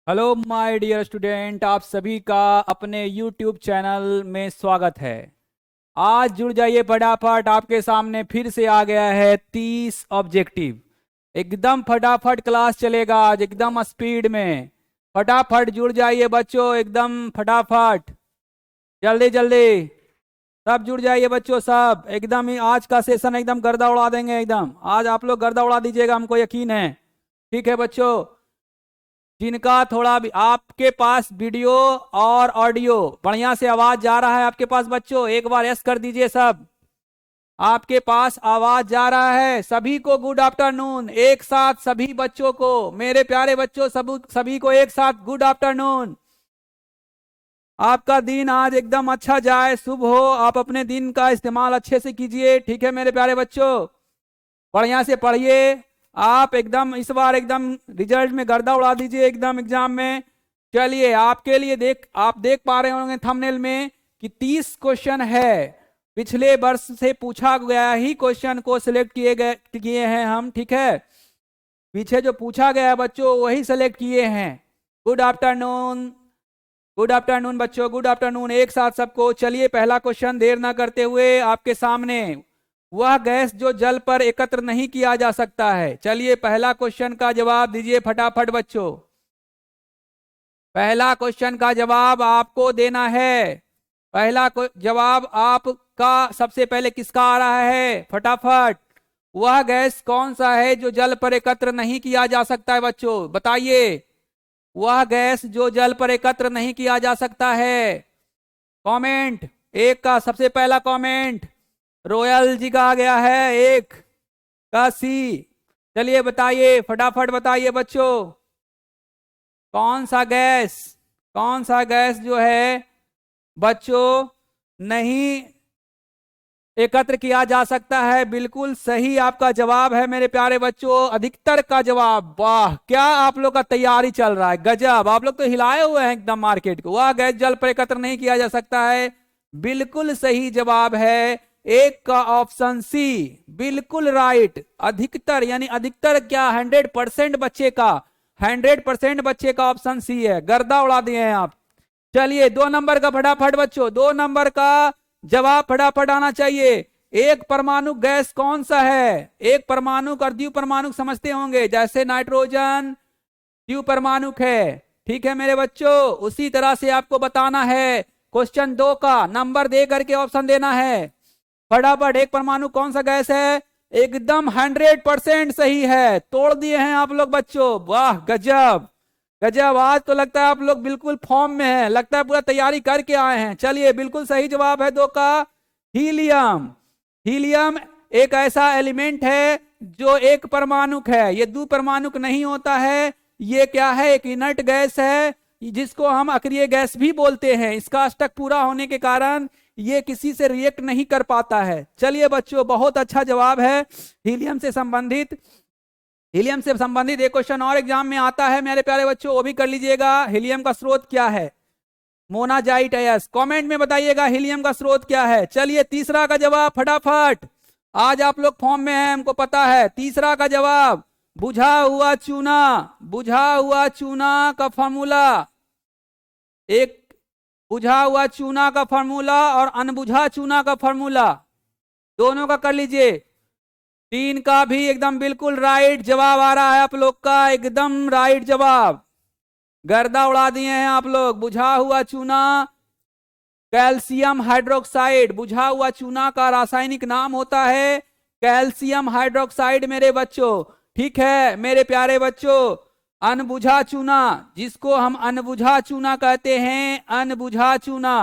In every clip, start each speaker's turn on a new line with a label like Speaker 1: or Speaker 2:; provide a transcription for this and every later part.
Speaker 1: Hello my dear student, आप सभी का अपने यूट्यूब चैनल में स्वागत है। आज जुड़ जाइए फटाफट, आपके सामने फिर से आ गया है 30 ऑब्जेक्टिव। एकदम फटाफट क्लास चलेगा आज, एकदम स्पीड में। फटाफट जुड़ जाइए बच्चों, एकदम फटाफट, जल्दी जल्दी सब जुड़ जाइए बच्चों, सब एकदम ही। आज का सेशन एकदम गर्दा उड़ा देंगे, एकदम आज आप लोग गर्दा उड़ा दीजिएगा, हमको यकीन है। ठीक है बच्चों, जिनका थोड़ा भी आपके पास वीडियो और ऑडियो बढ़िया से आवाज जा रहा है आपके पास बच्चों, एक बार यस कर दीजिए सब। आपके पास आवाज जा रहा है सभी को गुड आफ्टरनून, एक साथ सभी बच्चों को, मेरे प्यारे बच्चों, सब सभी को एक साथ गुड आफ्टरनून। आपका दिन आज एकदम अच्छा जाए, शुभ हो, आप अपने दिन का इस्तेमाल अच्छे से कीजिए। ठीक है मेरे प्यारे बच्चों, बढ़िया से पढ़िए। आप एकदम इस बार एकदम रिजल्ट में गर्दा उड़ा दीजिए एकदम एग्जाम में। चलिए, आपके लिए आप देख पा रहे होंगे थंबनेल में कि 30 क्वेश्चन है। पिछले वर्ष से पूछा गया ही क्वेश्चन को सिलेक्ट किए हैं हम। ठीक है, पीछे जो पूछा गया है बच्चों वही सिलेक्ट किए हैं। गुड आफ्टरनून, गुड आफ्टरनून बच्चों, गुड आफ्टरनून एक साथ सबको। चलिए, पहला क्वेश्चन देर ना करते हुए आपके सामने, वह गैस जो जल पर एकत्र नहीं किया जा सकता है। चलिए, पहला क्वेश्चन का जवाब दीजिए फटाफट बच्चों। पहला क्वेश्चन का जवाब आपको देना है। जवाब आपका सबसे पहले किसका आ रहा है फटाफट। वह गैस कौन सा है जो जल पर एकत्र नहीं किया जा सकता है बच्चों, बताइए। वह गैस जो जल पर एकत्र नहीं किया जा सकता है। कमेंट एक का सबसे पहला कमेंट रॉयल जी का आ गया है, एक का सी। चलिए बताइए, फटाफट बताइए बच्चों, कौन सा गैस, कौन सा गैस जो है बच्चों नहीं एकत्र किया जा सकता है। बिल्कुल सही आपका जवाब है मेरे प्यारे बच्चों, अधिकतर का जवाब। वाह, क्या आप लोग का तैयारी चल रहा है, गजब, आप लोग तो हिलाए हुए हैं एकदम मार्केट को। वह गैस जल पर एकत्र नहीं किया जा सकता है, बिल्कुल सही जवाब है एक का ऑप्शन सी, बिल्कुल राइट। अधिकतर यानी अधिकतर क्या, 100% बच्चे का, 100% बच्चे का ऑप्शन सी है। गर्दा उड़ा दिए हैं आप। चलिए, 2 नंबर का फटाफट बच्चों, 2 नंबर का जवाब फटाफट आना चाहिए। एक परमाणु गैस कौन सा है। एक परमाणु और द्विपरमाणु समझते होंगे, जैसे नाइट्रोजन द्विपरमाणुक है। ठीक है मेरे बच्चों, उसी तरह से आपको बताना है। क्वेश्चन 2 का नंबर दे करके ऑप्शन देना है फटाफट। एक परमाणु कौन सा गैस है, एकदम 100% सही है। तोड़ दिए हैं आप लोग बच्चों, वाह गजब गजब। आज तो लगता है आप लोग बिल्कुल फॉर्म में हैं, लगता है पूरा तैयारी करके आए हैं। चलिए, बिल्कुल सही जवाब है 2 का हीलियम। हीलियम एक ऐसा एलिमेंट है जो एक परमाणुक है, ये द्विपरमाणुक नहीं होता है। ये क्या है, एक इनर्ट गैस है, जिसको हम अक्रिय गैस भी बोलते हैं। इसका अष्टक पूरा होने के कारण ये किसी से रिएक्ट नहीं कर पाता है। चलिए बच्चों, बहुत अच्छा जवाब है। हीलियम से संबंधित, हीलियम से संबंधित एक क्वेश्चन और एग्जाम में आता है मेरे प्यारे बच्चों, वो भी कर लीजिएगा। हीलियम का स्रोत क्या है, मोनाजाइट है। कमेंट में बताइएगा हीलियम का स्रोत क्या है। चलिए, तीसरा का जवाब फटाफट, आज आप लोग फॉर्म में हैं हमको पता है। तीसरा का जवाब बुझा हुआ चूना, बुझा हुआ चूना का फॉर्मूला। एक बुझा हुआ चूना का फॉर्मूला और अनबुझा चूना का फॉर्मूला, दोनों का कर लीजिए। 3 का भी एकदम बिल्कुल राइट जवाब आ रहा है आप लोग का, एकदम राइट जवाब। गर्दा उड़ा दिए हैं आप लोग। बुझा हुआ चूना कैल्शियम हाइड्रोक्साइड, बुझा हुआ चूना का रासायनिक नाम होता है कैल्शियम हाइड्रोक्साइड मेरे बच्चों। ठीक है मेरे प्यारे बच्चों, अनबुझा चूना, जिसको हम अनबुझा चूना कहते हैं, अनबुझा चूना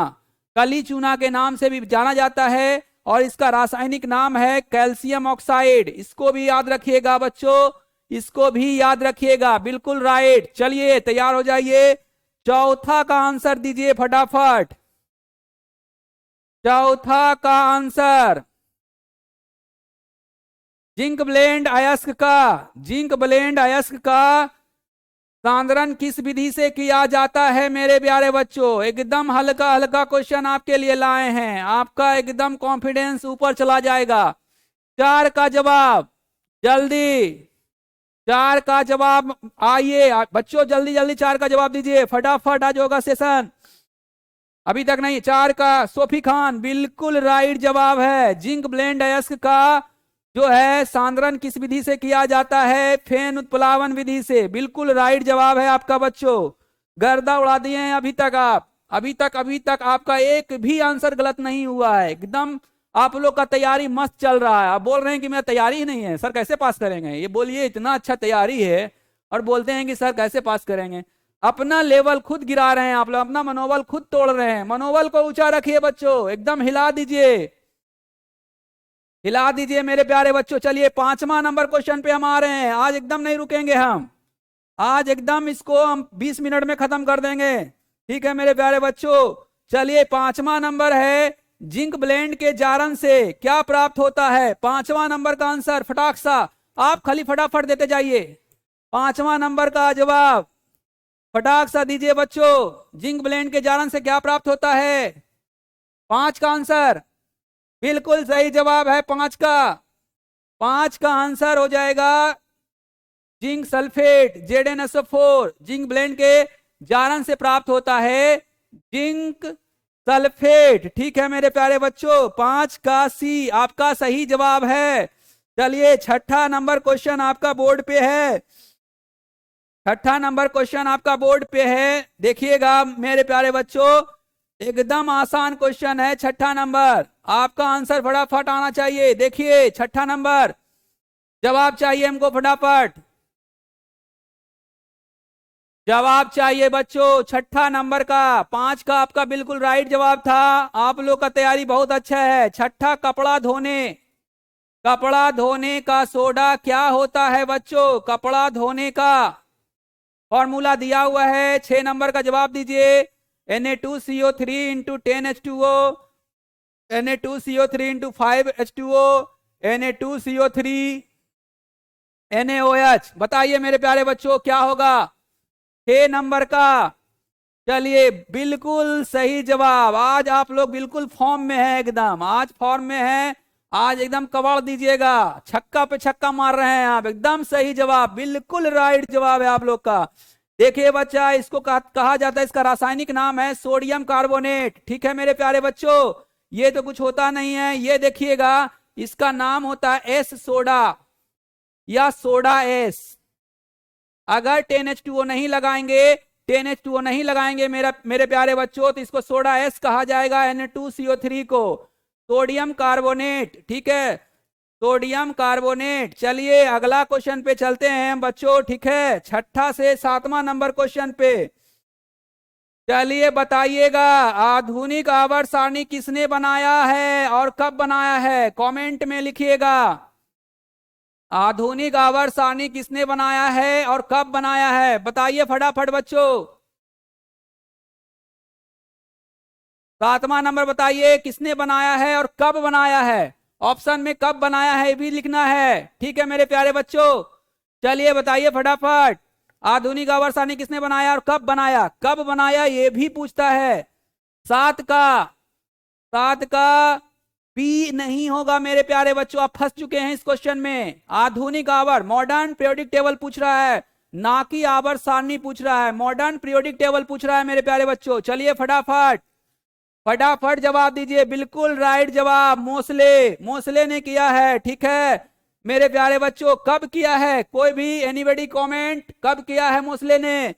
Speaker 1: कली चूना के नाम से भी जाना जाता है, और इसका रासायनिक नाम है कैल्शियम ऑक्साइड। इसको भी याद रखिएगा बच्चों, इसको भी याद रखिएगा, बिल्कुल राइट। चलिए, तैयार हो जाइए, चौथा का आंसर दीजिए फटाफट। चौथा का आंसर जिंक ब्लेंड अयस्क का, जिंक ब्लेंड अयस्क का सांद्रण किस विधि से किया जाता है मेरे प्यारे बच्चों। एकदम हल्का हल्का क्वेश्चन आपके लिए लाए हैं, आपका एकदम कॉन्फिडेंस ऊपर चला जाएगा। 4 का जवाब जल्दी, 4 का जवाब आइए बच्चों, जल्दी जल्दी 4 का जवाब दीजिए, फटाफट आज होगा सेशन। अभी तक नहीं, 4 का सोफी खान बिल्कुल राइट जवाब है। जिंक ब्लेंड अयस्क का जो है सांद्रण किस विधि से किया जाता है? फेन उत्प्लावन विधि से। बिल्कुल राइट जवाब है आपका बच्चों, गर्दा उड़ा दिए हैं अभी तक आप। अभी तक आपका एक भी आंसर गलत नहीं हुआ है, एकदम आप लोग का तैयारी मस्त चल रहा है। आप बोल रहे हैं कि मेरा तैयारी ही नहीं है सर, कैसे पास करेंगे? ये बोलिए, इतना अच्छा तैयारी है और बोलते हैं कि सर कैसे पास करेंगे। अपना लेवल खुद गिरा रहे हैं आप लोग, अपना मनोबल खुद तोड़ रहे हैं। मनोबल को ऊंचा रखिए बच्चों, एकदम हिला दीजिए, हिला दीजिए मेरे प्यारे बच्चों। चलिए 5वां नंबर क्वेश्चन पे हम आ रहे हैं। आज एकदम नहीं रुकेंगे हम, आज एकदम इसको हम 20 मिनट में खत्म कर देंगे, ठीक है मेरे प्यारे बच्चों। चलिए 5वां नंबर है, जिंक ब्लेंड के जारन से क्या प्राप्त होता है? 5वां नंबर का आंसर फटाक सा आप खाली फटाफट देते जाइए। 5वां नंबर का जवाब फटाक सा दीजिए बच्चों, जिंक ब्लेंड के जारन से क्या प्राप्त होता है? 5 का आंसर बिल्कुल सही जवाब है। 5 का, 5 का आंसर हो जाएगा zinc sulphate, ZnSO4। Zinc blende के जारन से प्राप्त होता है जिंक सल्फेट, ठीक है मेरे प्यारे बच्चों। 5 का सी आपका सही जवाब है। चलिए 6ठा नंबर क्वेश्चन आपका बोर्ड पे है, 6ठा नंबर क्वेश्चन आपका बोर्ड पे है, देखिएगा मेरे प्यारे बच्चों, एकदम आसान क्वेश्चन है। 6ठा नंबर आपका आंसर फटाफट आना चाहिए। देखिए 6ठा नंबर जवाब चाहिए हमको, फटाफट जवाब चाहिए बच्चों 6ठा नंबर का। 5 का आपका बिल्कुल राइट जवाब था, आप लोग का तैयारी बहुत अच्छा है। 6ठा, कपड़ा धोने, कपड़ा धोने का सोडा क्या होता है बच्चों? कपड़ा धोने का फॉर्मूला दिया हुआ है, 6 नंबर का जवाब दीजिए। Na2CO3 into 10H2O, Na2CO3 into 5H2O, Na2CO3 NaOH। बताइए मेरे प्यारे बच्चों क्या होगा 6 नंबर का? चलिए बिल्कुल सही जवाब। आज आप लोग बिल्कुल फॉर्म में है, एकदम आज फॉर्म में है, आज एकदम कबाड़ दीजिएगा, छक्का पे छक्का मार रहे हैं आप। एकदम सही जवाब, बिल्कुल राइट जवाब है आप लोग का। देखिए बच्चा, इसको कहा जाता है, इसका रासायनिक नाम है सोडियम कार्बोनेट, ठीक है मेरे प्यारे बच्चों। ये तो कुछ होता नहीं है, ये देखिएगा इसका नाम होता है एस सोडा या सोडा एस। अगर 10H2O नहीं लगाएंगे, 10H2O नहीं लगाएंगे मेरे प्यारे बच्चों, तो इसको सोडा एस कहा जाएगा, Na2CO3 को सोडियम कार्बोनेट, ठीक है सोडियम कार्बोनेट। चलिए अगला क्वेश्चन पे चलते हैं बच्चों, ठीक है 6ठा से 7वां नंबर क्वेश्चन पे। चलिए बताइएगा, आधुनिक आवर्त सारणी किसने बनाया है और कब बनाया है? कमेंट में लिखिएगा, आधुनिक आवर्त सारणी किसने बनाया है और कब बनाया है? बताइए फटाफट बच्चों। 7वां नंबर बताइए, किसने बनाया है और कब बनाया है? ऑप्शन में कब बनाया है ये भी लिखना है, ठीक है मेरे प्यारे बच्चों। चलिए बताइए फटाफट, आधुनिक आवर्त सारणी किसने बनाया और कब बनाया? कब बनाया ये भी पूछता है। 7 का, 7 का बी नहीं होगा मेरे प्यारे बच्चों, आप फंस चुके हैं इस क्वेश्चन में। आधुनिक आवर्त मॉडर्न पीरियोडिक टेबल पूछ रहा है, ना कि आवर्त सारणी पूछ रहा है, मॉडर्न पीरियोडिक टेबल पूछ रहा है मेरे प्यारे बच्चों। चलिए फटाफट फटाफट जवाब दीजिए, बिल्कुल राइट जवाब मोसले, मोसले ने किया है, ठीक है मेरे प्यारे बच्चों। कब किया है? कोई भी एनीबॉडी कमेंट, कब किया है मोसले ने?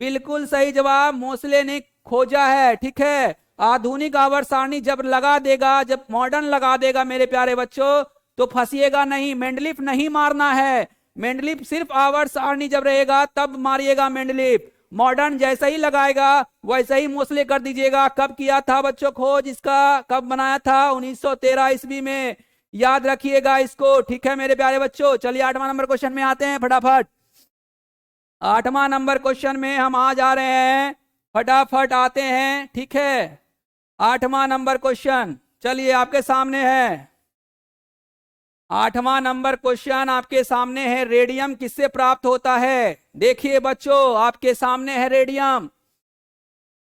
Speaker 1: बिल्कुल सही जवाब मोसले ने खोजा है, ठीक है। आधुनिक आवर्त सारणी जब लगा देगा, जब मॉडर्न लगा देगा मेरे प्यारे बच्चों, तो फंसिएगा नहीं, मेंडलीफ नहीं मारना है। मेंडलीफ सिर्फ आवर्त सारणी जब रहेगा तब मारिएगा मेंडलीफ, मॉडर्न जैसा ही लगाएगा वैसा ही मोसले कर दीजिएगा। कब किया था बच्चों खोज इसका, कब बनाया था? 1913 ईस्वी में, याद रखिएगा इसको, ठीक है मेरे प्यारे बच्चों। चलिए 8वां नंबर क्वेश्चन में आते हैं फटाफट। 8वां नंबर क्वेश्चन में हम आ जा रहे हैं, फटाफट आते हैं, ठीक है 8वां नंबर क्वेश्चन चलिए आपके सामने है। 8वां नंबर क्वेश्चन आपके सामने है, रेडियम किससे प्राप्त होता है? देखिए बच्चों आपके सामने है रेडियम,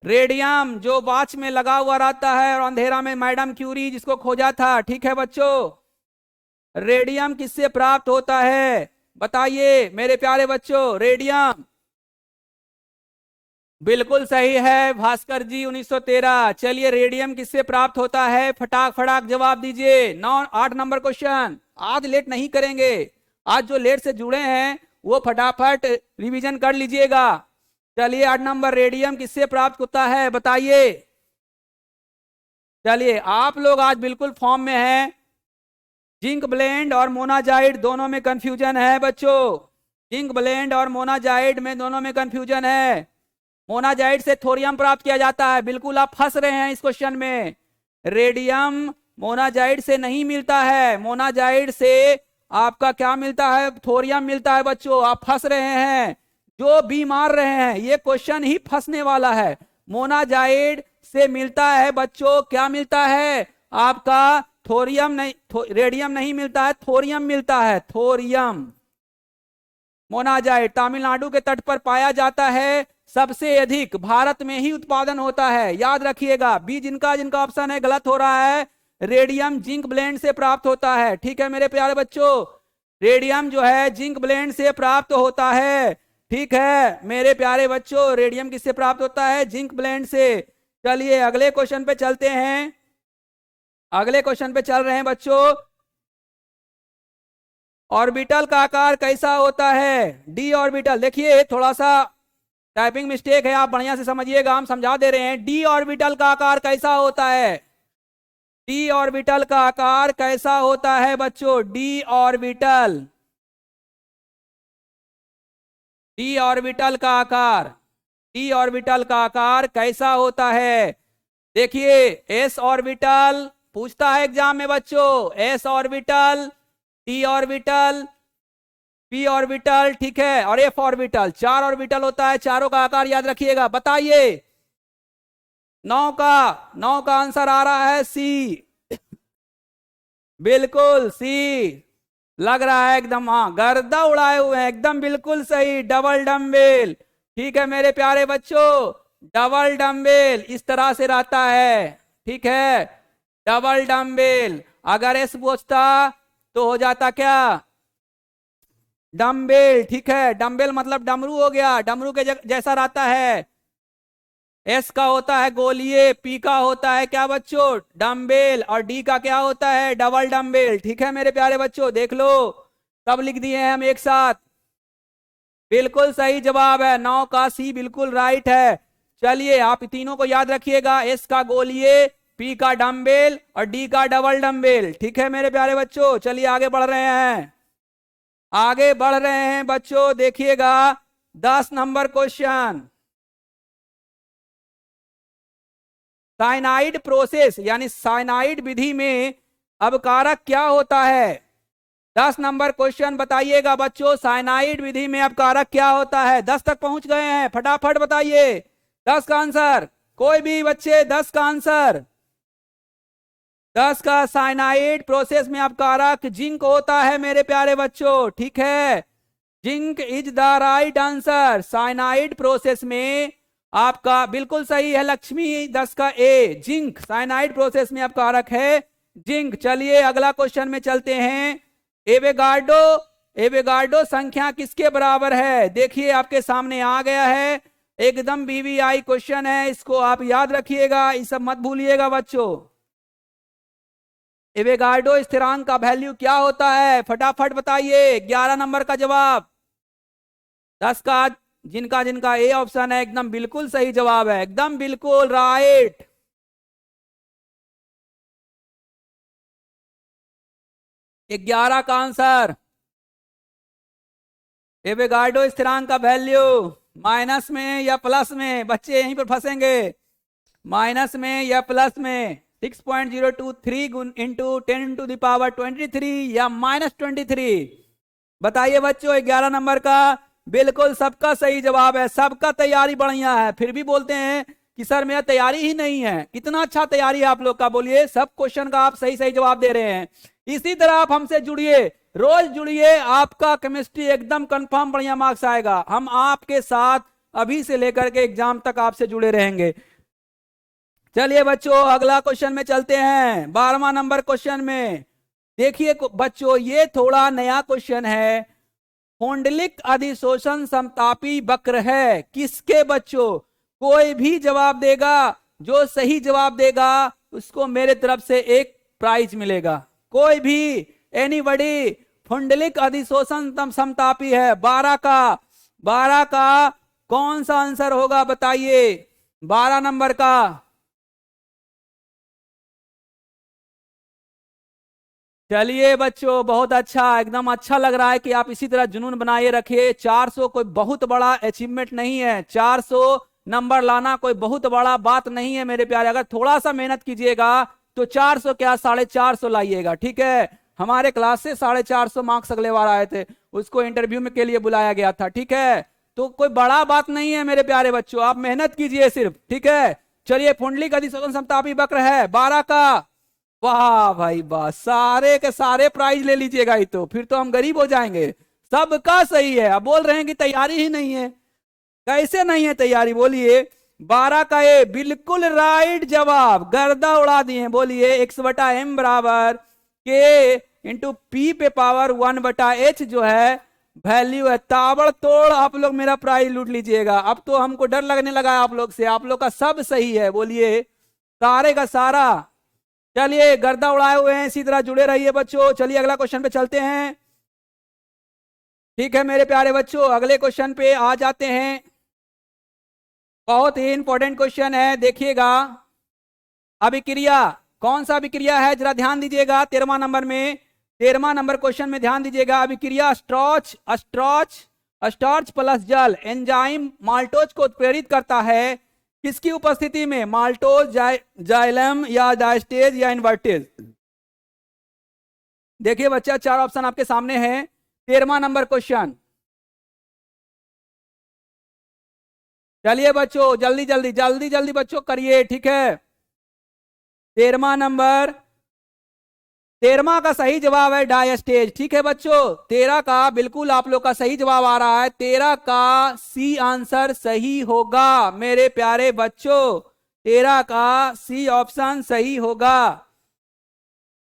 Speaker 1: रेडियम जो वॉच में लगा हुआ रहता है और अंधेरा में मैडम क्यूरी जिसको खोजा था, ठीक है बच्चों। रेडियम किससे प्राप्त होता है? बताइए मेरे प्यारे बच्चों। रेडियम बिल्कुल सही है भास्कर जी, 1913। चलिए रेडियम किससे प्राप्त होता है? फटाक फटाक जवाब दीजिए। 8 नंबर क्वेश्चन। आज लेट नहीं करेंगे, आज जो लेट से जुड़े हैं वो फटाफट रिवीजन कर लीजिएगा। चलिए 8 नंबर, रेडियम किससे प्राप्त होता है बताइए। चलिए आप लोग आज बिल्कुल फॉर्म में हैं। जिंक ब्लेंड और मोनाजाइड दोनों में कंफ्यूजन है बच्चों। जिंक ब्लेंड और मोनाजाइड में दोनों में कंफ्यूजन है। मोनाजाइड से थोरियम प्राप्त किया जाता है, बिल्कुल आप फंस रहे हैं इस क्वेश्चन में। रेडियम मोनाजाइड से नहीं मिलता है, मोनाजाइड से आपका क्या मिलता है? थोरियम मिलता है बच्चों, आप फंस रहे हैं। जो भी मार रहे हैं ये क्वेश्चन ही फंसने वाला है। मोनाजाइड से मिलता है बच्चों, क्या मिलता है आपका? थोरियम नहीं, रेडियम नहीं मिलता है, थोरियम मिलता है, थोरियम। मोनाजाइड तमिलनाडु के तट पर पाया जाता है, सबसे अधिक भारत में ही उत्पादन होता है, याद रखिएगा। बी जिनका जिनका ऑप्शन है गलत हो रहा है। रेडियम जिंक ब्लेंड से प्राप्त होता है, ठीक है मेरे प्यारे बच्चों। रेडियम जो है जिंक ब्लेंड से प्राप्त होता है, ठीक है मेरे प्यारे बच्चों। रेडियम किससे प्राप्त होता है? जिंक ब्लेंड से। चलिए अगले क्वेश्चन पे चलते हैं, अगले क्वेश्चन पे चल रहे हैं बच्चों। ऑर्बिटल का आकार कैसा होता है? D orbital. देखिए थोड़ा सा टाइपिंग मिस्टेक है, आप बढ़िया से समझिएगा, हम समझा दे रहे हैं। डी ऑर्बिटल का आकार कैसा होता है? डी ऑर्बिटल का आकार कैसा होता है बच्चों? डी ऑर्बिटल, डी ऑर्बिटल का आकार, डी ऑर्बिटल का आकार कैसा होता है? देखिए एस ऑर्बिटल पूछता है एग्जाम में बच्चों, S orbital, D orbital, P orbital, ठीक है, और एफ ऑर्बिटल। 4 ऑर्बिटल होता है, चारों का आकार याद रखिएगा। बताइए 9 का आंसर आ रहा है सी, बिल्कुल सी लग रहा है एकदम, हाँ गर्दा उड़ाए हुए हैं एकदम, बिल्कुल सही। डबल डम्बेल, ठीक है मेरे प्यारे बच्चों, डबल डम्बेल इस तरह से रहता है, ठीक है डबल डम्बेल। अगर एस पूछता तो हो जाता क्या? डम्बेल, ठीक है। डम्बेल मतलब डमरू हो गया, डमरू के जैसा रहता है। एस का होता है गोलिए, पी का होता है क्या बच्चों? डम्बेल, और डी का क्या होता है? डबल डम्बेल, ठीक है मेरे प्यारे बच्चों। देख लो सब लिख दिए हैं हम एक साथ, बिल्कुल सही जवाब है। 9 का सी बिल्कुल राइट है। चलिए आप तीनों को याद रखिएगा, एस का गोलिए, पी का डम्बेल और डी का डबल डम्बेल, ठीक है मेरे प्यारे बच्चों। चलिए आगे बढ़ रहे हैं, आगे बढ़ रहे हैं बच्चों। देखिएगा 10 नंबर क्वेश्चन। साइनाइड प्रोसेस यानी साइनाइड विधि में अपकारक क्या होता है? 10 नंबर क्वेश्चन बताइएगा बच्चों, साइनाइड विधि में अपकारक क्या होता है? 10 तक पहुंच गए हैं, फटाफट बताइए 10 का आंसर। कोई भी बच्चे 10 का आंसर, 10 का साइनाइड प्रोसेस में अपकारक जिंक होता है मेरे प्यारे बच्चों, ठीक है zinc is the right answer. Cyanide process में आपका बिल्कुल सही है लक्ष्मी, 10 का ए, जिंक साइनाइड प्रोसेस में अपकारक है जिंक। चलिए अगला क्वेश्चन में चलते हैं। एवोगाड्रो, एवोगाड्रो संख्या किसके बराबर है? देखिए आपके सामने आ गया है, एकदम वीवीआई क्वेश्चन है, इसको आप याद रखिएगा, ये सब मत भूलिएगा बच्चों। एवोगाड्रो स्थिरांक का वैल्यू क्या होता है? फटाफट बताइए 11 नंबर का जवाब। 10 का जिनका जिनका ए ऑप्शन है एकदम बिल्कुल सही जवाब है, एकदम बिल्कुल राइट। ग्यारह का आंसर। एवोगाड्रो स्थिरांक का वैल्यू माइनस में या प्लस में? बच्चे यहीं पर फंसेंगे, माइनस में या प्लस में? 6.023 इंटू 10⁻23 या -23? बताइए बच्चों 11 नंबर का बिल्कुल सबका सही जवाब है, सबका तैयारी बढ़िया है, फिर भी बोलते हैं कि सर मेरा तैयारी ही नहीं है। कितना अच्छा तैयारी है आप लोग का, बोलिए सब क्वेश्चन का आप सही सही जवाब दे रहे हैं। इसी तरह आप हमसे जुड़िए, रोज जुड़िए, आपका केमिस्ट्री एकदम कंफर्म बढ़िया मार्क्स आएगा। हम आपके साथ अभी से लेकर के एग्जाम तक आपसे जुड़े रहेंगे। चलिए बच्चों अगला क्वेश्चन में चलते हैं, 12वां नंबर क्वेश्चन में। देखिए बच्चों ये थोड़ा नया क्वेश्चन है, पुंडलिक अधिशोषण समतापी वक्र है किसके बच्चों? कोई भी जवाब देगा, जो सही जवाब देगा उसको मेरे तरफ से एक प्राइज मिलेगा। कोई भी, एनीबॉडी। पुंडलिक अधिशोषण समतापी है 12 का कौन सा आंसर होगा बताइए? 12 नंबर का। चलिए बच्चों, बहुत अच्छा, एकदम अच्छा लग रहा है कि आप इसी तरह जुनून बनाए रखिए। 400 कोई बहुत बड़ा अचीवमेंट नहीं है, 400 नंबर लाना कोई बहुत बड़ा बात नहीं है मेरे प्यारे। अगर थोड़ा सा मेहनत कीजिएगा तो 400 क्या 450 लाइएगा, ठीक है। हमारे क्लास से 450 मार्क्स अगले बार आए थे, उसको इंटरव्यू में के लिए बुलाया गया था, ठीक है। तो कोई बड़ा बात नहीं है मेरे प्यारे बच्चों, आप मेहनत कीजिए सिर्फ, ठीक है। चलिए, पुंडलिक अधिशोषण समतापी वक्र है 12 का। वाह भाई वाह, सारे के सारे प्राइज ले लीजिएगा। ही तो फिर तो हम गरीब हो जाएंगे। सबका सही है। अब बोल रहे हैं कि तैयारी ही नहीं है, कैसे नहीं है तैयारी बोलिए? 12 का ए बिल्कुल राइट जवाब, गर्दा उड़ा दिए। बोलिए x/m बराबर के इंटू पी पे पावर 1/h जो है वैल्यू है। ताबड़तोड़ आप लोग मेरा प्राइज लूट लीजिएगा। अब तो हमको डर लगने लगा है आप लोग से, आप लोग का सब सही है। बोलिए सारे का सारा। चलिए, गर्दा उड़ाए हुए हैं, इसी तरह जुड़े रहिए बच्चों। चलिए अगला क्वेश्चन पे चलते हैं, ठीक है मेरे प्यारे बच्चों। अगले क्वेश्चन पे आ जाते हैं। बहुत ही इंपॉर्टेंट क्वेश्चन है, देखिएगा। अभिक्रिया, कौन सा अभिक्रिया है जरा ध्यान दीजिएगा। 13वां नंबर में, 13वां नंबर क्वेश्चन में ध्यान दीजिएगा। अभिक्रिया स्टार्च प्लस जल एंजाइम माल्टोज को उत्प्रेरित करता है किसकी उपस्थिति में? माल्टोज, जाइलम या डायस्टेज या इन्वर्टेज। देखिए बच्चा, 4 ऑप्शन आपके सामने हैं। 13वां नंबर क्वेश्चन। चलिए बच्चों, जल्दी जल्दी जल्दी जल्दी बच्चों करिए, ठीक है। 13वां नंबर, 13वां का सही जवाब है डायस्टेज, ठीक है बच्चों। 13 का बिल्कुल आप लोग का सही जवाब आ रहा है। 13 का सी आंसर सही होगा मेरे प्यारे बच्चों। 13 का सी ऑप्शन सही होगा।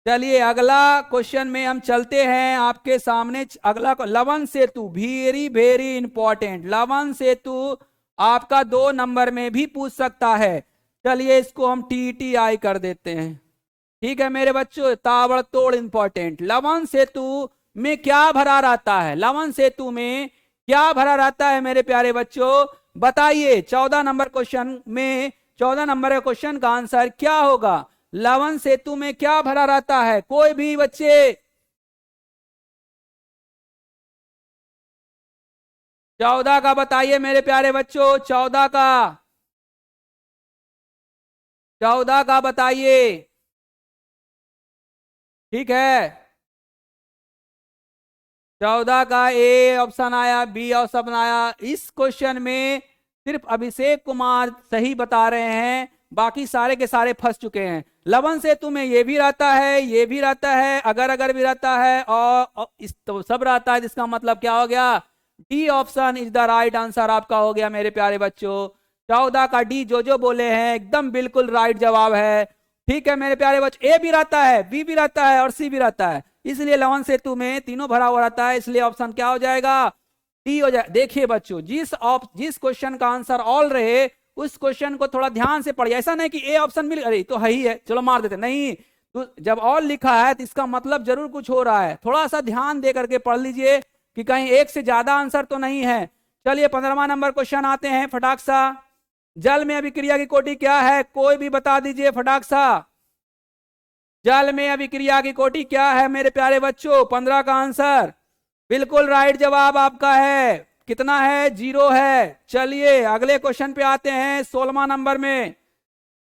Speaker 1: चलिए अगला क्वेश्चन में हम चलते हैं आपके सामने। अगला लवन सेतु, वेरी वेरी इंपॉर्टेंट। लवन सेतु आपका 2 नंबर में भी पूछ सकता है। चलिए इसको हम TTI कर देते हैं, ठीक है मेरे बच्चों। ताबड़तोड़ इंपॉर्टेंट। लवन सेतु में क्या भरा रहता है? लवन सेतु में क्या भरा रहता है मेरे प्यारे बच्चों? बताइए। 14 नंबर क्वेश्चन में, 14 नंबर के क्वेश्चन का आंसर क्या होगा? लवन सेतु में क्या भरा रहता है? कोई भी बच्चे 14 का बताइए मेरे प्यारे बच्चों। 14 का, 14 का बताइए, ठीक है। 14 का ए ऑप्शन आया, बी ऑप्शन आया। इस क्वेश्चन में सिर्फ अभिषेक कुमार सही बता रहे हैं, बाकी सारे के सारे फंस चुके हैं। लवन सेतु में ये भी रहता है, ये भी रहता है, अगर अगर भी रहता है, और इस तो सब रहता है। जिसका मतलब क्या हो गया? D option is the right answer आपका हो गया मेरे प्यारे बच्चों। 14 का डी जो बोले हैं एकदम बिल्कुल राइट जवाब है, ठीक है मेरे प्यारे बच्चों। ए भी रहता है, बी भी रहता है और सी भी रहता है, इसलिए लवन सेतु में तीनों भरा हुआ रहता है, इसलिए ऑप्शन क्या हो जाएगा? डी हो जाए। देखिए बच्चों, जिस क्वेश्चन का आंसर ऑल रहे उस क्वेश्चन को थोड़ा ध्यान से पढ़िए। ऐसा नहीं कि ए ऑप्शन मिल, अरे तो है ही है चलो मार देते, नहीं। तो जब ऑल लिखा है तो इसका मतलब जरूर कुछ हो रहा है। थोड़ा सा ध्यान दे करके पढ़ लीजिए कि कहीं एक से ज्यादा आंसर तो नहीं है। चलिए 15वां नंबर क्वेश्चन आते हैं फटाक सा। जल में अभिक्रिया की कोटि क्या है? कोई भी बता दीजिए फटाक सा। जल में अभिक्रिया की कोटि क्या है मेरे प्यारे बच्चों? 15 का आंसर बिल्कुल राइट जवाब आपका है। कितना है? 0 है। चलिए अगले क्वेश्चन पे आते हैं 16वां नंबर में।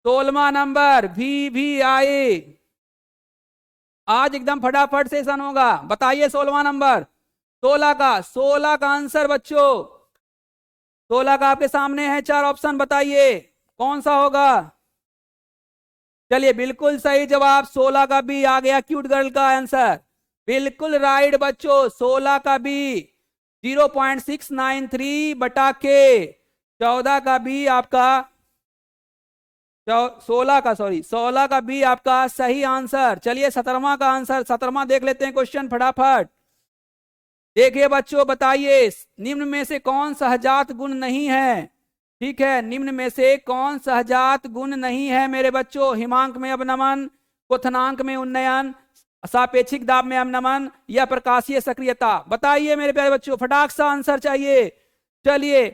Speaker 1: 16वां नंबर भी आए, आज एकदम फटाफट सेशन होगा। बताइए 16वां नंबर। 16 का आंसर बच्चों, 16 का आपके सामने है, 4 ऑप्शन बताइए कौन सा होगा? चलिए बिल्कुल सही जवाब 16 का बी आ गया, क्यूट गर्ल का आंसर बिल्कुल राइट बच्चों। 16 का बी 0.693 बटा के। 14 का बी आपका 16 का बी आपका सही आंसर। चलिए 17वां का आंसर, 17वां देख लेते हैं क्वेश्चन फटाफट। देखिए बच्चों, बताइए निम्न में से कौन सहजात गुण नहीं है? ठीक है, निम्न में से कौन सहजात गुण नहीं है मेरे बच्चों? हिमांक में अवनमन, क्वथनांक में उन्नयन, सापेक्षिक दाब में अवनमन या प्रकाशीय सक्रियता? बताइए मेरे प्यारे बच्चों, फटाक सा आंसर चाहिए। चलिए,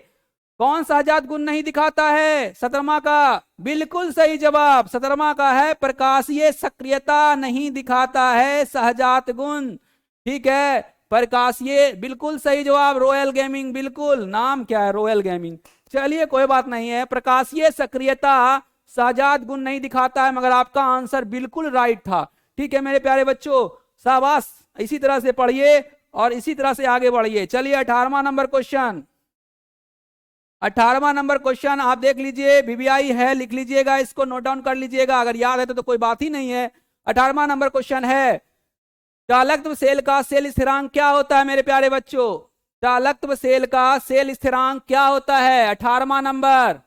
Speaker 1: कौन सहजात गुण नहीं दिखाता है? 17वां का बिल्कुल सही जवाब 17वां का है, प्रकाशीय सक्रियता नहीं दिखाता है सहजात गुण। ठीक है, प्रकाशीय बिल्कुल सही जवाब। रॉयल गेमिंग, बिल्कुल, नाम क्या है रॉयल गेमिंग। चलिए कोई बात नहीं है, प्रकाशीय सक्रियता सहजात गुण नहीं दिखाता है, मगर आपका आंसर बिल्कुल राइट था। ठीक है मेरे प्यारे बच्चों, शाबाश, इसी तरह से पढ़िए और इसी तरह से आगे बढ़िए। चलिए 18वां नंबर क्वेश्चन, 18वां नंबर क्वेश्चन आप देख लीजिए, वीवीआई है, लिख लीजिएगा, इसको नोट डाउन कर लीजिएगा, अगर याद है तो कोई बात ही नहीं है। 18वां नंबर क्वेश्चन है, चालकत्व सेल का सेल स्थिरांक क्या होता है मेरे प्यारे बच्चों? चालकत्व सेल का सेल स्थिरांक क्या होता है? 18वां नंबर,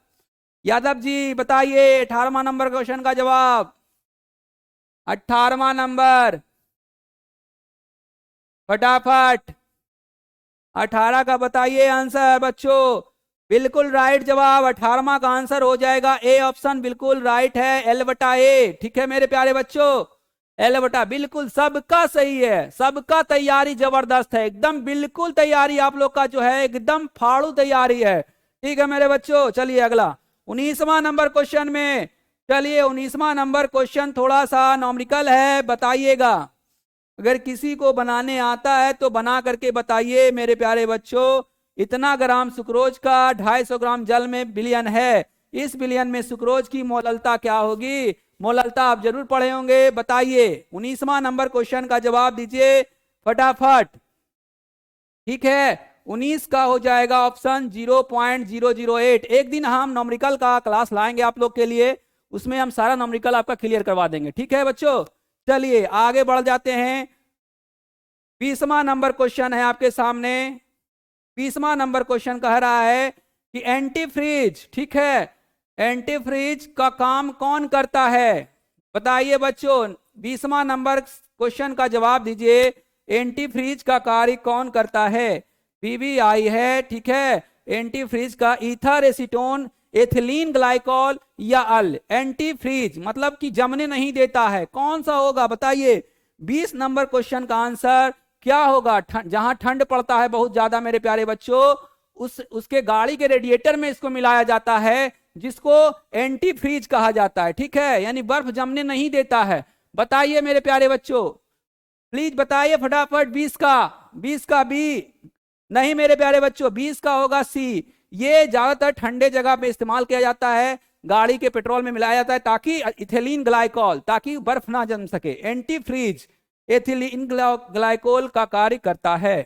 Speaker 1: यादव जी बताइए 18वां नंबर क्वेश्चन का जवाब। 18वां नंबर, फटाफट 18 का बताइए आंसर बच्चों। बिल्कुल राइट जवाब, 18वां का आंसर हो जाएगा ए ऑप्शन, बिल्कुल राइट है, L/A। ठीक है मेरे प्यारे बच्चों, L/, बिल्कुल सबका सही है, सबका तैयारी जबरदस्त है एकदम, बिल्कुल तैयारी आप लोग का जो है एकदम फाड़ू तैयारी है। ठीक है मेरे बच्चों, चलिए अगला 19वां नंबर क्वेश्चन में। चलिए 19वां नंबर क्वेश्चन थोड़ा सा नॉमरिकल है, बताइएगा। अगर किसी को बनाने आता है तो बना करके बताइए मेरे प्यारे बच्चों। इतना ग्राम सुक्रोज का 250 ग्राम जल में विलयन है, इस विलयन में सुक्रोज की मोललता क्या होगी? मोललता आप जरूर पढ़े होंगे, बताइए 19वां नंबर क्वेश्चन का जवाब दीजिए फटाफट। ठीक है, 19 का हो जाएगा ऑप्शन 0.008। एक दिन हम नॉमरिकल का क्लास लाएंगे आप लोग के लिए, उसमें हम सारा नॉमरिकल आपका क्लियर करवा देंगे। ठीक है बच्चों, चलिए आगे बढ़ जाते हैं। 20वां नंबर क्वेश्चन है आपके सामने। 20वां नंबर क्वेश्चन कह रहा है कि एंटी फ्रीज, ठीक है, एंटी फ्रीज का काम कौन करता है? बताइए बच्चों, 20वां नंबर क्वेश्चन का जवाब दीजिए, एंटी फ्रीज का कार्य कौन करता है? वीवीआई है, ठीक है, एंटी फ्रीज का ईथर एसीटोन, एथिलीन ग्लाइकॉल या अल। एंटी फ्रीज मतलब कि जमने नहीं देता है, कौन सा होगा बताइए? 20 नंबर क्वेश्चन का आंसर क्या होगा? जहां ठंड पड़ता है बहुत ज्यादा मेरे प्यारे बच्चों, उसके गाड़ी के रेडिएटर में इसको मिलाया जाता है, जिसको एंटी फ्रीज कहा जाता है। ठीक है, यानी बर्फ जमने नहीं देता है। बताइए मेरे प्यारे बच्चों, प्लीज बताइए फटाफट। 20 का बी नहीं मेरे प्यारे बच्चों, 20 का होगा सी। ये ज्यादातर ठंडे जगह पे इस्तेमाल किया जाता है, गाड़ी के पेट्रोल में मिलाया जाता है ताकि इथिलीन ग्लाइकॉल, ताकि बर्फ ना जम सके। एंटी फ्रीज एथिलीन ग्लाइकोल का कार्य करता है।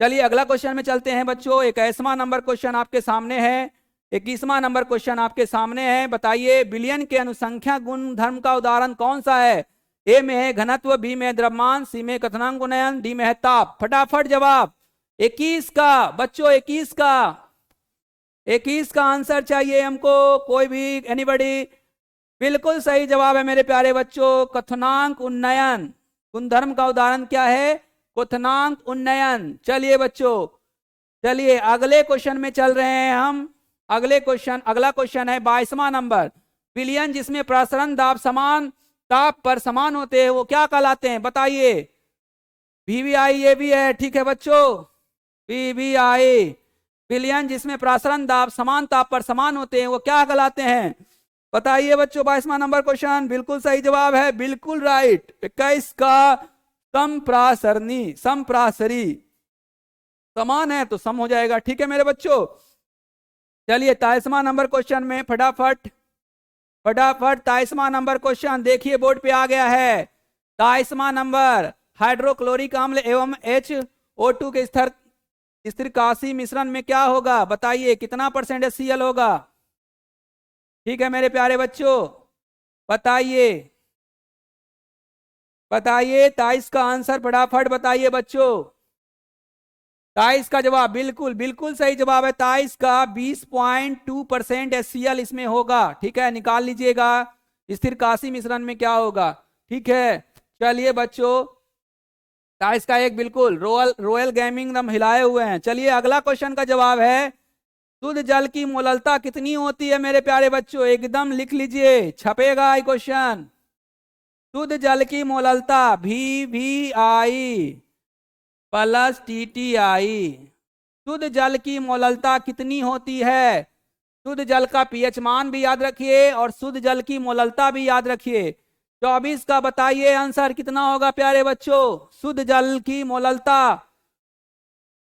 Speaker 1: चलिए अगला क्वेश्चन में चलते हैं बच्चों। 21वां नंबर क्वेश्चन आपके सामने है, 21वां नंबर क्वेश्चन आपके सामने है, बताइए विलयन के अनुसंख्या गुण धर्म का उदाहरण कौन सा है? ए में है घनत्व, बी में द्रव्यमान, सी में क्वथनांक उन्नयन, डी में है ताप। फटाफट जवाब। 21 का बच्चों, 21 का, 21 का आंसर चाहिए हमको, कोई भी, एनीबॉडी? बिल्कुल सही जवाब है मेरे प्यारे बच्चों, क्वथनांक उन्नयन। गुणधर्म का उदाहरण क्या है? क्वथनांक उन्नयन। चलिए बच्चों, चलिए अगले क्वेश्चन में चल रहे हैं हम। अगला क्वेश्चन है 22वां नंबर। विलयन जिसमें प्रसरण दाब समान ताप पर समान होते हैं वो क्या कहलाते हैं? बताइए। वीवीआई ये भी है, ठीक है बच्चों, वीवीआई। विलयन जिसमें प्रसरण दाब समान ताप पर समान होते हैं वो क्या कहलाते हैं? बताइए बच्चों। 22वां नंबर क्वेश्चन, बिल्कुल सही जवाब है, बिल्कुल राइट। 21 का समप्रासरणी, समप्रासरी, समान है तो सम हो जाएगा। ठीक है मेरे बच्चों, चलिए 23वां नंबर क्वेश्चन में फटाफट 23वां नंबर क्वेश्चन देखिए, बोर्ड पे आ गया है। 23वां नंबर, हाइड्रोक्लोरिक अम्ल एवं HO2 के स्थिरकाशी मिश्रण में क्या होगा? बताइए कितना % HCl होगा? ठीक है मेरे प्यारे बच्चों, बताइए 23 का आंसर फटाफट बताइए बच्चों। 23 का जवाब बिल्कुल सही जवाब है। 23 का 20.2% HCl इसमें होगा। ठीक है, निकाल लीजिएगा स्थिरकाशी मिश्रण में क्या होगा। ठीक है, चलिए बच्चों टाइस का एक बिल्कुल रॉयल रॉयल गेमिंग दम हिलाए हुए हैं। चलिए अगला क्वेश्चन का जवाब है शुद्ध जल की मोललता कितनी होती है मेरे प्यारे बच्चों, एकदम लिख लीजिए, छपेगा ये क्वेश्चन। शुद्ध जल की मोललता VVI प्लस TTI। शुद्ध जल की मोललता कितनी होती है? शुद्ध जल का पीएच मान भी याद रखिए और शुद्ध जल की मोललता भी याद रखिए। 24 का बताइए आंसर कितना होगा प्यारे बच्चों? शुद्ध जल की मोललता,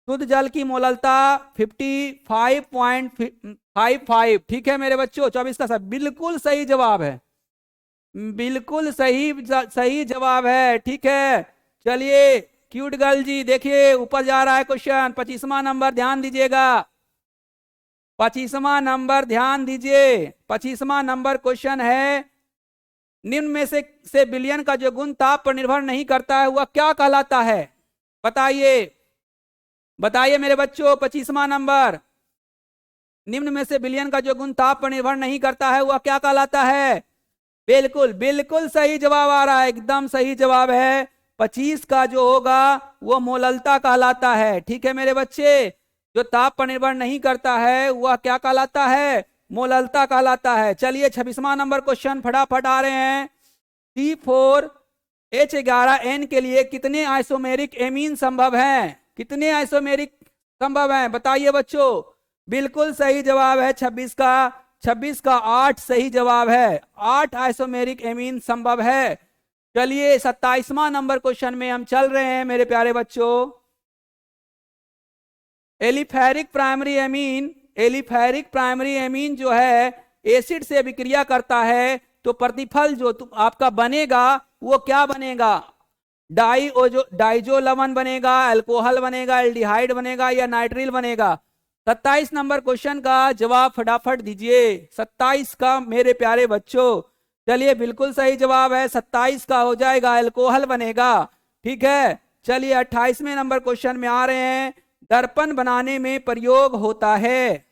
Speaker 1: शुद्ध जल की मोललता 55.55। ठीक है मेरे बच्चों, 24 का सब बिल्कुल सही जवाब है, बिल्कुल सही सही जवाब है। ठीक है, चलिए क्यूट गर्ल जी देखिए ऊपर जा रहा है क्वेश्चन। 25वां नंबर ध्यान दीजिएगा, 25वां नंबर ध्यान दीजिए। 25वां नंबर क्वेश्चन है निम्न में से विलयन का जो गुण ताप पर निर्भर नहीं करता है वह क्या कहलाता है? बताइए बताइए मेरे बच्चों, 25वां नंबर, निम्न में से विलयन का जो गुण ताप पर निर्भर नहीं करता है वह क्या कहलाता है? बिल्कुल बिल्कुल सही जवाब आ रहा है, एकदम सही जवाब है। 25 का जो होगा वो मोललता कहलाता है। ठीक है मेरे बच्चे, जो ताप पर निर्भर नहीं करता है वह क्या कहलाता है? मोललता कहलाता है। चलिए 26वां नंबर क्वेश्चन फटाफट आ रहे हैं। C4H11N के लिए कितने आइसोमेरिक एमीन संभव हैं? कितने आइसोमेरिक संभव हैं बताइए बच्चों? बिल्कुल सही जवाब है 26 का, 26 का 8 सही जवाब है, 8 आइसोमेरिक एमीन संभव है। चलिए 27वां नंबर क्वेश्चन में हम चल रहे हैं मेरे प्यारे बच्चों। एलिफेरिक प्राइमरी एमीन, एलिफेरिक प्राइमरी एमीन जो है एसिड से अभिक्रिया करता है तो प्रतिफल जो आपका बनेगा वो क्या बनेगा? डाइजो लवण बनेगा, अल्कोहल बनेगा, एल्डिहाइड बनेगा या नाइट्रिल बनेगा? 27 नंबर क्वेश्चन का जवाब फटाफट दीजिए, 27 का मेरे प्यारे बच्चों। चलिए बिल्कुल सही जवाब है, 27 का हो जाएगा, अल्कोहल बनेगा। ठीक है, चलिए 28वें नंबर क्वेश्चन में आ रहे हैं। दर्पण बनाने में प्रयोग होता है,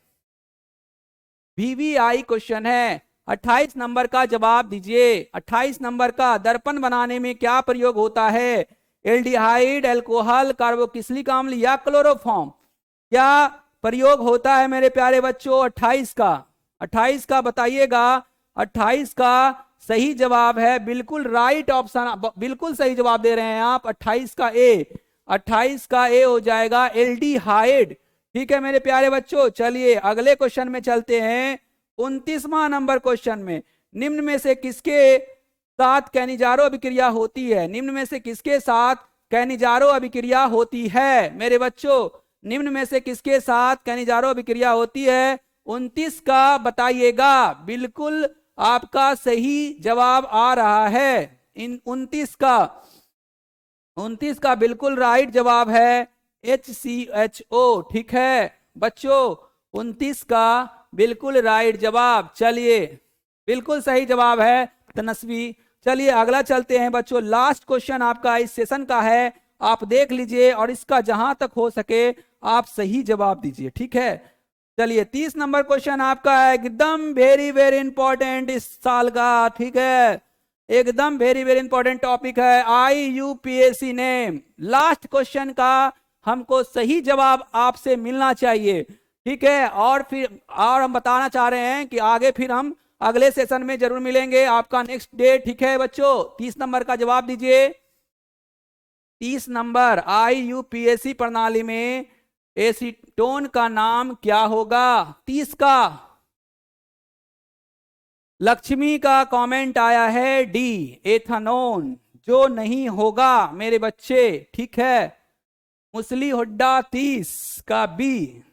Speaker 1: VVI क्वेश्चन है, 28 नंबर का जवाब दीजिए। 28 नंबर का दर्पण बनाने में क्या प्रयोग होता है? एल्डिहाइड, अल्कोहल, कार्बोक्सिलिक अम्ल या क्लोरोफॉर्म? क्या प्रयोग होता है मेरे प्यारे बच्चों 28 का? 28 का बताइएगा। 28 का सही जवाब है, बिल्कुल राइट ऑप्शन, बिल्कुल सही जवाब दे रहे हैं आप। 28 का ए, 28 का ए हो जाएगा एल्डिहाइड। ठीक है मेरे प्यारे बच्चों, चलिए अगले क्वेश्चन में चलते हैं। 29वां नंबर क्वेश्चन में निम्न में से किसके साथ कैनिजारो अभिक्रिया होती है? निम्न में से किसके साथ कैनिजारो अभिक्रिया होती है मेरे बच्चों? निम्न में से किसके साथ कैनिजारो अभिक्रिया होती है? 29 का बताइएगा, बिल्कुल आपका सही जवाब आ रहा है। इन 29 का बिल्कुल राइट जवाब है HCHO। ठीक है बच्चों, 29 का बिल्कुल राइट जवाब। चलिए बिल्कुल सही जवाब है तनस्वी। चलिए अगला चलते हैं बच्चों, लास्ट क्वेश्चन आपका इस सेशन का है, आप देख लीजिए और इसका जहां तक हो सके आप सही जवाब दीजिए। ठीक है, चलिए 30 नंबर क्वेश्चन आपका है, एकदम वेरी वेरी इंपॉर्टेंट इस साल का। ठीक है, एकदम वेरी वेरी इंपॉर्टेंट टॉपिक है, IUPAC नेम। लास्ट क्वेश्चन का हमको सही जवाब आपसे मिलना चाहिए। ठीक है, और हम बताना चाह रहे हैं कि आगे फिर हम अगले सेशन में जरूर मिलेंगे, आपका नेक्स्ट डे। ठीक है बच्चों, 30 नंबर का जवाब दीजिए। 30 नंबर IUPAC प्रणाली में एसीटोन का नाम क्या होगा? 30 का लक्ष्मी का कमेंट आया है डी, एथेनॉन, जो नहीं होगा मेरे बच्चे। ठीक है, मुसली हुड्डा 30 का बी,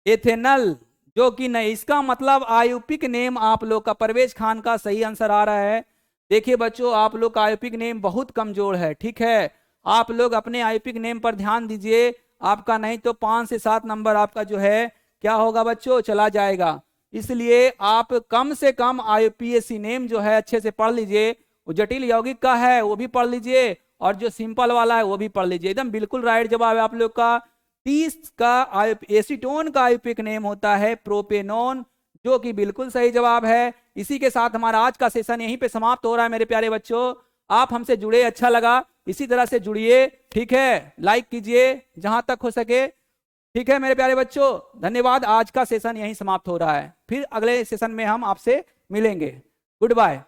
Speaker 1: एथेनल, जो कि नहीं। इसका मतलब आयुपिक नेम आप लोग का परवेज खान का सही आंसर आ रहा है। देखिए बच्चों, आप लोग का आयुपिक नेम बहुत कमजोर है। ठीक है, आप लोग अपने आयुपिक नेम पर ध्यान दीजिए, आपका नहीं तो 5 से 7 नंबर आपका जो है क्या होगा बच्चों, चला जाएगा। इसलिए आप कम से कम IUPAC नेम जो है अच्छे से पढ़ लीजिए। वो जटिल यौगिक का है वो भी पढ़ लीजिए और जो सिंपल वाला है वो भी पढ़ लीजिए। एकदम बिल्कुल राइट जवाब है आप लोग का। 30 का एसीटोन का आयुपिक नेम होता है प्रोपेनॉन, जो कि बिल्कुल सही जवाब है। इसी के साथ हमारा आज का सेशन यहीं पे समाप्त हो रहा है मेरे प्यारे बच्चों। आप हमसे जुड़े, अच्छा लगा इसी तरह से जुड़िए, ठीक है, लाइक कीजिए जहां तक हो सके। ठीक है मेरे प्यारे बच्चों, धन्यवाद। आज का सेशन यहीं समाप्त हो रहा है, फिर अगले सेशन में हम आपसे मिलेंगे। Good bye.